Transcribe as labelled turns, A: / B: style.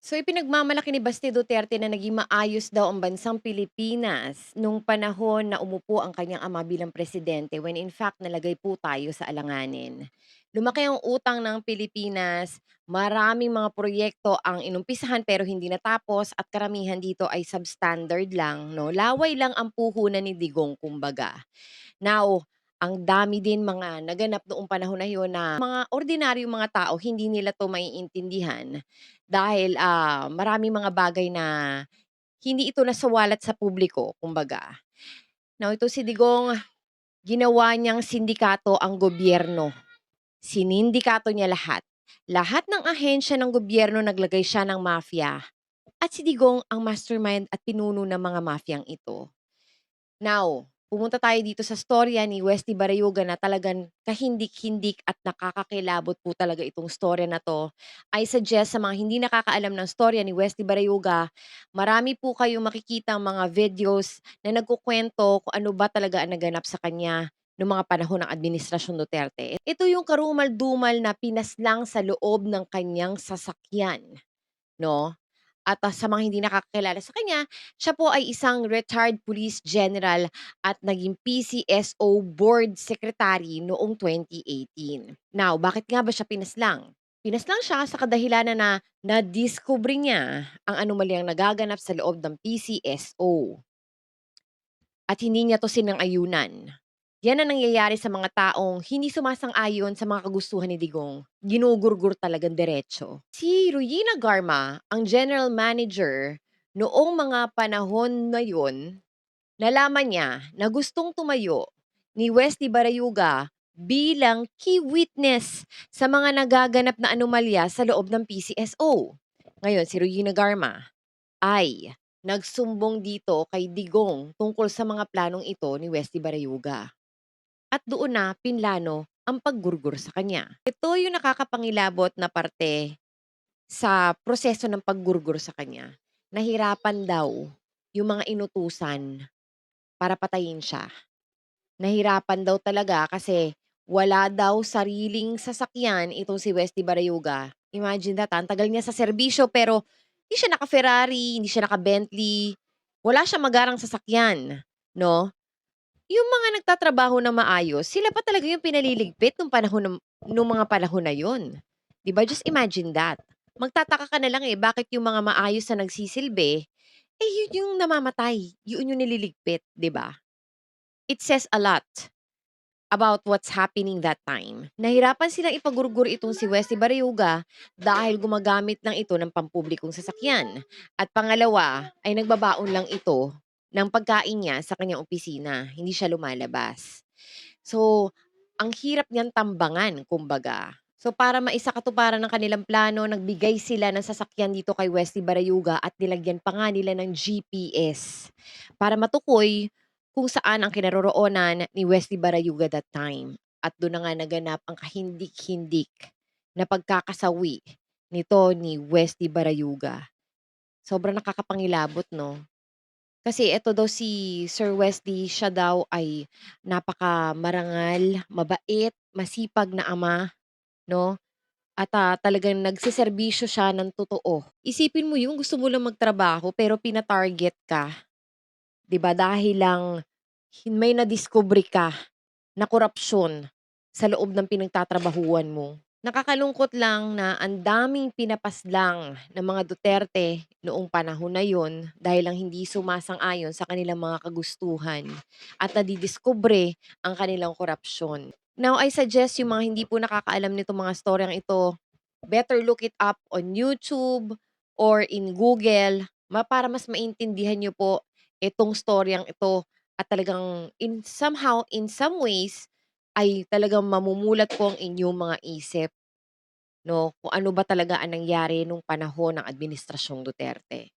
A: So ipinagmamalaki ni Basti Duterte na naging maayos daw ang bansang Pilipinas nung panahon na umupo ang kanyang ama bilang presidente when in fact nalagay po tayo sa alanganin. Lumaki ang utang ng Pilipinas, maraming mga proyekto ang inumpisahan pero hindi natapos at karamihan dito ay substandard lang, no? Laway lang ang puhunan ni Digong kumbaga. Now, ang dami din mga naganap noong panahon na yun na mga ordinaryong mga tao hindi nila 'to maiintindihan dahil, maraming mga bagay na hindi ito nasawalat sa publiko kumbaga. Now ito si Digong, ginawa niyang sindikato ang gobyerno. Sinindikato niya lahat. Lahat ng ahensya ng gobyerno naglagay siya ng mafia at si Digong ang mastermind at pinuno ng mga mafiyang ito. Now, pumunta tayo dito sa storya ni Westy Barayuga na talagang kahindik-hindik at nakakakilabot po talaga itong storya na 'to. I suggest sa mga hindi nakakaalam ng storya ni Westy Barayuga, marami po kayong makikitang mga videos na nagkukuwento kung ano ba talaga ang naganap sa kanya nung mga panahon ng Administrasyon Duterte. Ito yung karumal-dumal na pinaslang sa loob ng kanyang sasakyan, 'no? At, sa mga hindi nakakakilala sa kanya, siya po ay isang retired police general at naging PCSO board secretary noong 2018. Now, bakit nga ba siya pinaslang? Pinaslang siya sa kadahilanan na nadiskubre niya ang anomalyang nagaganap sa loob ng PCSO at hindi niya 'to sinang-ayunan. Yan ang nangyayari sa mga taong hindi sumasang-ayon sa mga kagustuhan ni Digong. Ginugurgur talagang diretso. Si Ruina Garma, ang general manager, noong mga panahon na yun, nalaman niya na gustong tumayo ni Westy Barayuga bilang key witness sa mga nagaganap na anomalya sa loob ng PCSO. Ngayon, si Ruina Garma ay nagsumbong dito kay Digong tungkol sa mga planong ito ni Westy Barayuga. At doon na pinlano ang paggurgur sa kanya. Ito yung nakakapangilabot na parte sa proseso ng paggurgur sa kanya. Nahirapan daw yung mga inutusan para patayin siya. Nahirapan daw talaga kasi wala daw sariling sasakyan itong si Westy Barayuga. Imagine that, ang tagal niya sa serbisyo pero hindi siya naka-Ferrari, hindi siya naka-Bentley, wala siyang magarang sasakyan, 'no? Yung mga nagtatrabaho ng maayos, sila pa talaga yung pinaliligpit nung mga panahon na yun. 'Di ba, just imagine that. Magtataka ka na lang, bakit yung mga maayos na nagsisilbi, yun yung namamatay, yun yung nililigpit, 'di ba? It says a lot about what's happening that time. Nahirapan silang ipagurgur itong si Westy Barayuga dahil gumagamit lang ito ng pampublikong sasakyan. At pangalawa, ay nagbabaon lang ito ng pagkain niya sa kanyang opisina. Hindi siya lumalabas. So, ang hirap niyang tambangan, kumbaga. So, para maisakatuparan ng kanilang plano, nagbigay sila ng sasakyan dito kay Westy Barayuga at nilagyan pa nga nila ng GPS para matukoy kung saan ang kinaroroonan ni Westy Barayuga that time. At doon na nga naganap ang kahindik-hindik na pagkakasawi nito ni Westy Barayuga. Sobrang nakakapangilabot, no? Kasi eto daw si Sir Wesley, siya daw ay napakamarangal, mabait, masipag na ama, 'no? At, talagang nagseserbisyo siya ng totoo. Isipin mo yung gusto mo lang magtrabaho pero pina-target ka, 'di ba, dahil lang may nadiskubre ka na korapsyon sa loob ng pinagtatrabahuan mo. Nakakalungkot lang na ang daming pinapaslang ng mga Duterte noong panahon na yon dahil lang hindi sumasang-ayon sa kanilang mga kagustuhan at nadidiskubre ang kanilang korapsyon. Now, I suggest yung mga hindi po nakakaalam nito mga storyang ito, better look it up on YouTube or in Google para mas maintindihan nyo po itong storyang ito at talagang in some ways, ay talagang mamumulat po ang inyong mga isip, 'no, kung ano ba talaga ang nangyari nung panahon ng Administrasyong Duterte.